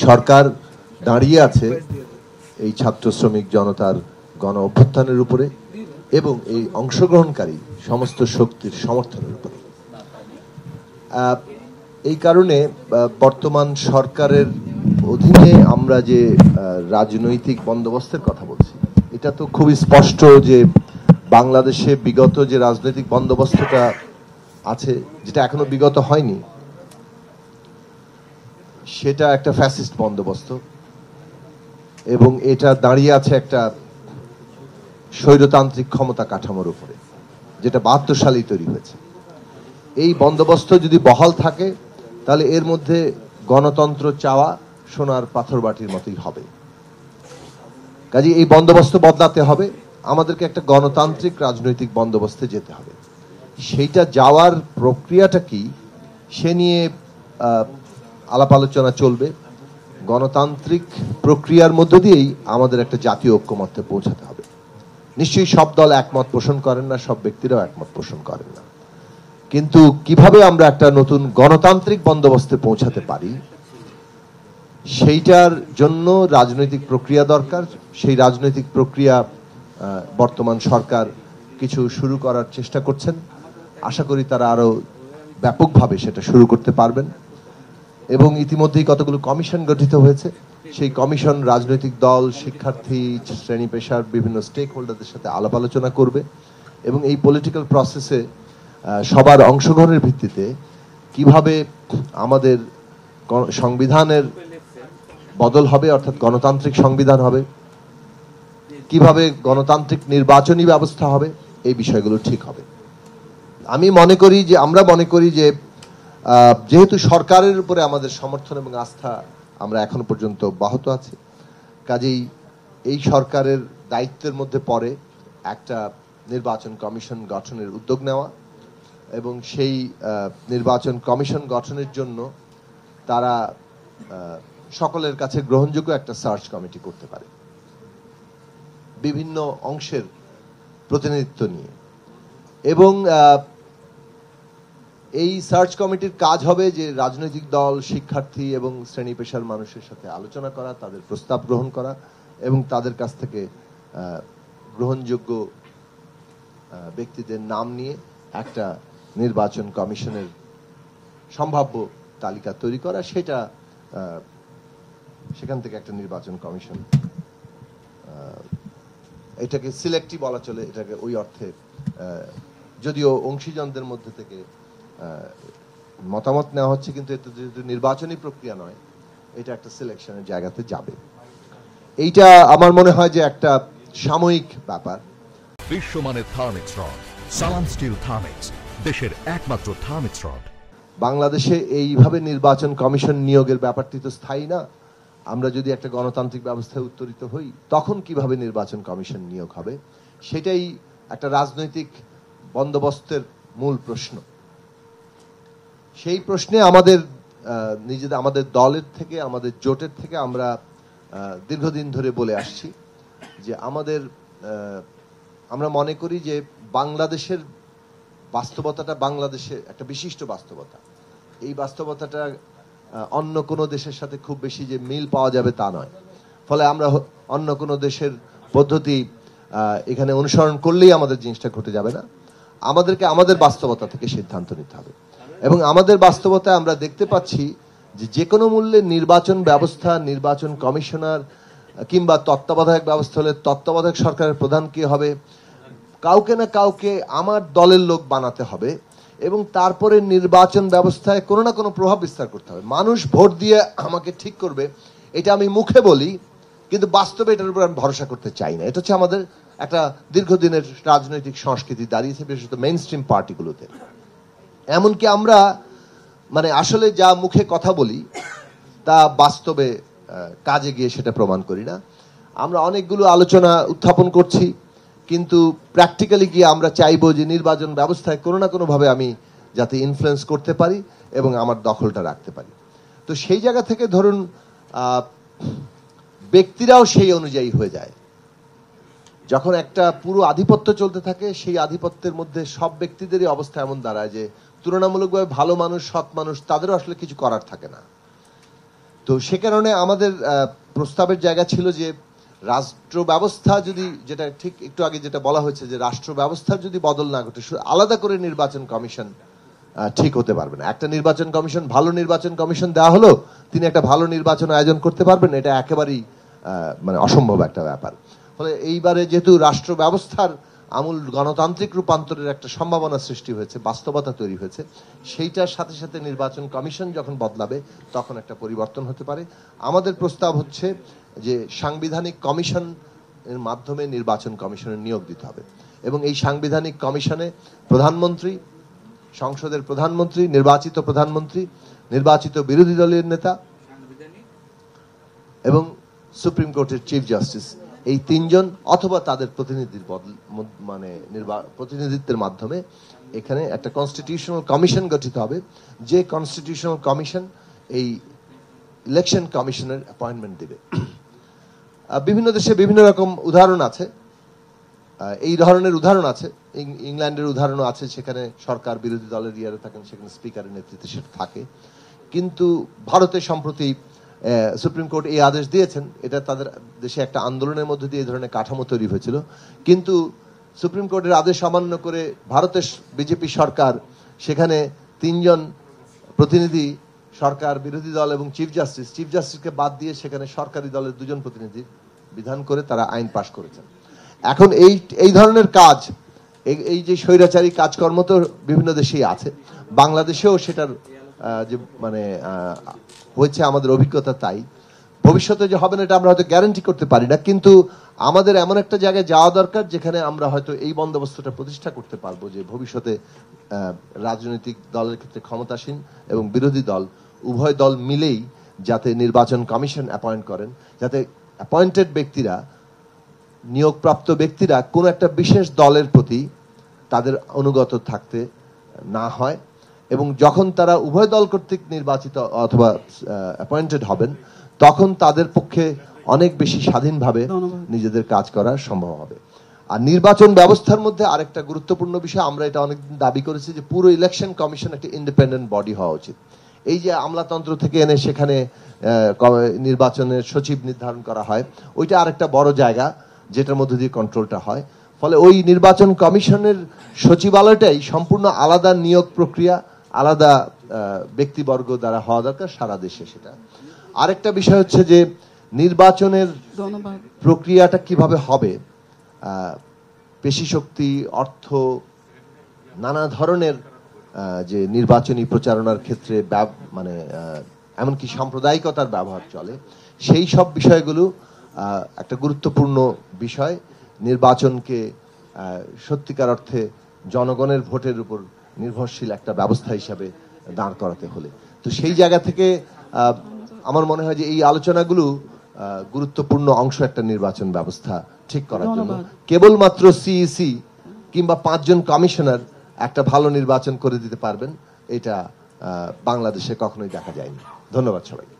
সরকার দাঁড়িয়ে আছে এই ছাত্র শ্রমিক জনতার গণ অভ্যুত্থানের উপরে এবং এই অংশগ্রহণকারী সমস্ত শক্তির সমর্থনের উপরে। এই কারণে বর্তমান সরকারের অধীনে আমরা যে রাজনৈতিক বন্দোবস্তের কথা বলছি, এটা তো খুবই স্পষ্ট যে বাংলাদেশে বিগত যে রাজনৈতিক বন্দোবস্তটা আছে, যেটা এখনো বিগত হয়নি, সেটা একটা ফ্যাসিস্ট বন্দোবস্ত এবং এটা দাঁড়িয়ে আছে একটা স্বৈরতান্ত্রিক ক্ষমতা কাঠামোর উপরে, যেটা ৭২ সালেই তৈরি হয়েছে। এই বন্দোবস্ত যদি বহাল থাকে তাহলে এর মধ্যে গণতন্ত্র চাওয়া সোনার পাথর বাটির মতোই হবে। কাজে এই বন্দোবস্ত বদলাতে হবে, আমাদেরকে একটা গণতান্ত্রিক রাজনৈতিক বন্দোবস্তে যেতে হবে। সেইটা যাওয়ার প্রক্রিয়াটা কি সে নিয়ে আলাপ আলোচনা চলবে। গণতান্ত্রিক প্রক্রিয়ার মধ্য দিয়েই আমাদের একটা জাতীয় ঐক্যমত্যে পৌঁছাতে হবে। নিশ্চয়ই সব দল একমত পোষণ করেন না, সব ব্যক্তিরাও একমত পোষণ করেন না, কিন্তু কিভাবে আমরা একটা নতুন গণতান্ত্রিক বন্দোবস্তে পৌঁছাতে পারি সেইটার জন্য রাজনৈতিক প্রক্রিয়া দরকার। সেই রাজনৈতিক প্রক্রিয়া বর্তমান সরকার কিছু শুরু করার চেষ্টা করছেন। আশা করি তারা আরো ব্যাপকভাবে সেটা শুরু করতে পারবেন এবং ইতিমধ্যেই কতগুলো কমিশন গঠিত হয়েছে। সেই কমিশন রাজনৈতিক দল, শিক্ষার্থী, শ্রেণী পেশার বিভিন্ন স্টেক হোল্ডারদের সাথে আলাপ আলোচনা করবে এবং এই পলিটিক্যাল প্রসেসে সবার অংশগ্রহণের ভিত্তিতে কিভাবে আমাদের সংবিধানের বদল হবে, অর্থাৎ গণতান্ত্রিক সংবিধান হবে, কিভাবে গণতান্ত্রিক নির্বাচনী ব্যবস্থা হবে, এই বিষয়গুলো ঠিক হবে। আমি মনে করি যে আমরা মনে করি যে যেহেতু সরকারের উপরে আমাদের সমর্থন এবং আস্থা আমরা এখনো পর্যন্ত অব্যাহত আছে, কাজেই এই সরকারের দায়িত্বের মধ্যে পড়ে একটা নির্বাচন কমিশন গঠনের উদ্যোগ নেওয়া এবং সেই নির্বাচন কমিশন গঠনের জন্য তারা সকলের কাছে গ্রহণযোগ্য একটা সার্চ কমিটি করতে পারে বিভিন্ন অংশের প্রতিনিধিত্ব নিয়ে। এবং এই সার্চ কমিটির কাজ হবে যে রাজনৈতিক দল, শিক্ষার্থী এবং শ্রেণী পেশার মানুষের সাথে আলোচনা করা, তাদের প্রস্তাব গ্রহণ করা এবং তাদের কাছ থেকে গ্রহণযোগ্য ব্যক্তিদের নাম নিয়ে একটা নির্বাচন কমিশনের সম্ভাব্য তালিকা তৈরি করা, সেটা সেখান থেকে একটা নির্বাচন কমিশন, এটাকে সিলেক্টিভ বলা চলে, এটাকে ওই অর্থে, যদিও অংশীজনদের মধ্যে থেকে মতামত নেওয়া হচ্ছে, কিন্তু এটা যেহেতু নির্বাচনী প্রক্রিয়া নয়, এটা একটা সিলেকশনের জায়গাতে যাবে। এইটা আমার মনে হয় যে একটা সাময়িক ব্যাপার। বিশ্বমানের থার্মিক্স রড, সালাম স্টিল থার্মিক্স, দেশের একমাত্র থার্মিক্স রড। বাংলাদেশে এইভাবে নির্বাচন কমিশন নিয়োগের ব্যাপারটি তো স্থায়ী না। আমরা যদি একটা গণতান্ত্রিক ব্যবস্থায় উত্তরিত হই, তখন কিভাবে নির্বাচন কমিশন নিয়োগ হবে, সেটাই একটা রাজনৈতিক বন্দোবস্তের মূল প্রশ্ন। সেই প্রশ্নে আমাদের আমাদের দলের থেকে, আমাদের জোটের থেকে আমরা দীর্ঘদিন ধরে বলে আসছি যে আমরা মনে করি যে বাংলাদেশের বাস্তবতাটা বাংলাদেশের একটা বিশিষ্ট বাস্তবতা। এই বাস্তবতাটা অন্য কোনো দেশের সাথে খুব বেশি যে মিল পাওয়া যাবে তা নয়। ফলে আমরা অন্য কোনো দেশের পদ্ধতি এখানে অনুসরণ করলেই আমাদের জিনিসটা ঘটে যাবে না। আমাদেরকে আমাদের বাস্তবতা থেকে সিদ্ধান্ত নিতে হবে এবং আমাদের বাস্তবতায় আমরা দেখতে পাচ্ছি যে কোনো মূল্যে নির্বাচন ব্যবস্থা, নির্বাচন কমিশনার কিংবা তত্ত্বাবধায়ক ব্যবস্থা হলে তত্ত্বাবধায়ক সরকারের প্রধান কে হবে, কাউকে না কাউকে আমার দলের লোক বানাতে হবে এবং তারপরে নির্বাচন ব্যবস্থায় কোনো না কোনো প্রভাব বিস্তার করতে হবে। মানুষ ভোট দিয়ে আমাকে ঠিক করবে, এটা আমি মুখে বলি, কিন্তু বাস্তবে এটার উপর আমি ভরসা করতে চাই না। এটা হচ্ছে আমাদের একটা দীর্ঘদিনের রাজনৈতিক সংস্কৃতি দাঁড়িয়েছে, বিশেষত মেইন স্ট্রিম পার্টিগুলোতে। এমনকি আমরা আসলে যা মুখে কথা বলি তা বাস্তবে কাজে গিয়ে সেটা প্রমাণ করি না। আমরা অনেকগুলো আলোচনা উত্থাপন করছি, কিন্তু প্র্যাকটিক্যালি গিয়ে আমরা চাইবো যে নির্বাচন ব্যবস্থায় কোনো না কোনো ভাবে আমি যাতে ইনফ্লুয়েন্স করতে পারি এবং আমার দখলটা রাখতে পারি। তো সেই জায়গা থেকে ধরুন ব্যক্তিরাও সেই অনুযায়ী হয়ে যায়। যখন একটা পুরো আধিপত্য চলতে থাকে, সেই আধিপত্যের মধ্যে সব ব্যক্তিদেরই অবস্থা এমন দাঁড়ায় যে তুলনামূলকভাবে ভালো মানুষ, সৎ মানুষ, তাদেরও আসলে কিছু করার থাকে না। তো সে কারণে আমাদের প্রস্তাবের জায়গা ছিল যে রাষ্ট্র ব্যবস্থা যদি, যেটা ঠিক একটু আগে যেটা বলা হয়েছে, যে রাষ্ট্র ব্যবস্থার যদি বদল না ঘটে, আলাদা করে নির্বাচন কমিশন ঠিক হতে পারবে না। একটা নির্বাচন কমিশন, ভালো নির্বাচন কমিশন দেওয়া হলো, তিনি একটা ভালো নির্বাচন আয়োজন করতে পারবেন, এটা একেবারেই মানে অসম্ভব একটা ব্যাপার। ফলে এইবারে যেহেতু রাষ্ট্র ব্যবস্থার আমূল গণতান্ত্রিক রূপান্তরের একটা সম্ভাবনা সৃষ্টি হয়েছে, বাস্তবতা তৈরি হয়েছে, সেইটার সাথে সাথে নির্বাচন কমিশন যখন বদলাবে তখন একটা পরিবর্তন হতে পারে। আমাদের প্রস্তাব হচ্ছে যে সাংবিধানিক কমিশন এর মাধ্যমে নির্বাচন কমিশনের নিয়োগ দিতে হবে, এবং এই সাংবিধানিক কমিশনে প্রধানমন্ত্রী, সংসদের প্রধানমন্ত্রী, নির্বাচিত বিরোধী দলের নেতা এবং সুপ্রিম কোর্টের চিফ জাস্টিস, এই তিনজন অথবা তাদের প্রতিনিধির মানে প্রতিনিধিত্বের মাধ্যমে এখানে একটা কনস্টিটিউশনাল কমিশন গঠিত হবে, যে কনস্টিটিউশনাল কমিশন এই ইলেকশন কমিশনের অ্যাপয়েন্টমেন্ট দিবে। বিভিন্ন দেশে বিভিন্ন রকম উদাহরণ আছে, এই ধরনের উদাহরণ আছে, ইংল্যান্ডের উদাহরণও আছে, সেখানে সরকার বিরোধী দলের ইয়ারে থাকেন, সেখানে স্পিকারের নেতৃত্বে সেটা থাকে। কিন্তু ভারতে সম্প্রতি সুপ্রিম কোর্ট এই আদেশ দিয়েছেন, এটা তাদের দেশে একটা আন্দোলনের মধ্যে দিয়ে এই ধরনের কাঠামো তৈরি হয়েছিল, কিন্তু সুপ্রিম কোর্টের আদেশ অমান্য করে ভারতের বিজেপি সরকার সেখানে তিনজন প্রতিনিধি, সরকার, বিরোধী দল এবং চিফ জাস্টিসকে বাদ দিয়ে সেখানে সরকারি দলের দুজন প্রতিনিধি বিধান করে তারা আইন পাশ করেছেন। এখন এই ধরনের কাজ, এই যে স্বৈরাচারী কাজকর্ম তো বিভিন্ন দেশেই আছে, বাংলাদেশেও সেটার যে মানে হয়েছে, আমাদের অভিজ্ঞতা তাই। ভবিষ্যতে যে হবে না এটা আমরা হয়তো গ্যারান্টি করতে পারি না, কিন্তু আমাদের এমন একটা জায়গায় যাওয়া দরকার যেখানে আমরা হয়তো এই বন্দোবস্তটা প্রতিষ্ঠা করতে পারবো যে ভবিষ্যতে রাজনৈতিক দলের ক্ষেত্রে ক্ষমতাসীন এবং বিরোধী দল উভয় দল মিলেই যাতে নির্বাচন কমিশন অ্যাপয়েন্ট করেন, যাতে অ্যাপয়েন্টেড ব্যক্তিরা, নিয়োগপ্রাপ্ত ব্যক্তিরা কোনো একটা বিশেষ দলের প্রতি তাদের অনুগত থাকতে না হয়, এবং যখন তারা উভয় দল কর্তৃক নির্বাচিত অথবা অ্যাপয়েন্টেড হবেন তখন তাদের পক্ষে অনেক বেশি স্বাধীনভাবে নিজেদের কাজ করা সম্ভব হবে। আর নির্বাচন ব্যবস্থার মধ্যে আরেকটা গুরুত্বপূর্ণ বিষয়, আমরা এটা অনেকদিন দাবি করেছি যে পুরো ইলেকশন কমিশন একটা ইন্ডিপেন্ডেন্ট বডি হওয়া উচিত। এই যে আমলাতন্ত্র থেকে এনে সেখানে নির্বাচনের সচিব নির্ধারণ করা হয়, ওইটা আরেকটা বড় জায়গা যেটার মধ্যে দিয়ে কন্ট্রোলটা হয়। ফলে ওই নির্বাচন কমিশনের সচিবালয়টাই সম্পূর্ণ আলাদা নিয়োগ প্রক্রিয়া, আলাদা ব্যক্তিবর্গ দ্বারা হওয়া দরকার সারা দেশে। সেটা আরেকটা বিষয় হচ্ছে যে নির্বাচনের প্রক্রিয়াটা কিভাবে হবে, পেশি শক্তি, অর্থ, নানা ধরনের যে নির্বাচনী প্রচারণার ক্ষেত্রে মানে এমনকি সাম্প্রদায়িকতার ব্যবহার চলে, সেই সব বিষয়গুলো একটা গুরুত্বপূর্ণ বিষয় নির্বাচনকে সত্যিকার অর্থে জনগণের ভোটের উপর নির্ভরশীল একটা ব্যবস্থা হিসাবে দাঁড় করাতে হলে। তো সেই জায়গা থেকে আমার মনে হয় যে এই আলোচনাগুলো গুরুত্বপূর্ণ অংশ একটা নির্বাচন ব্যবস্থা ঠিক করার জন্য। কেবলমাত্র সিইসি কিংবা 5 জন কমিশনার একটা ভালো নির্বাচন করে দিতে পারবেন, এটা বাংলাদেশে কখনোই দেখা যায়নি। ধন্যবাদ সবাইকে।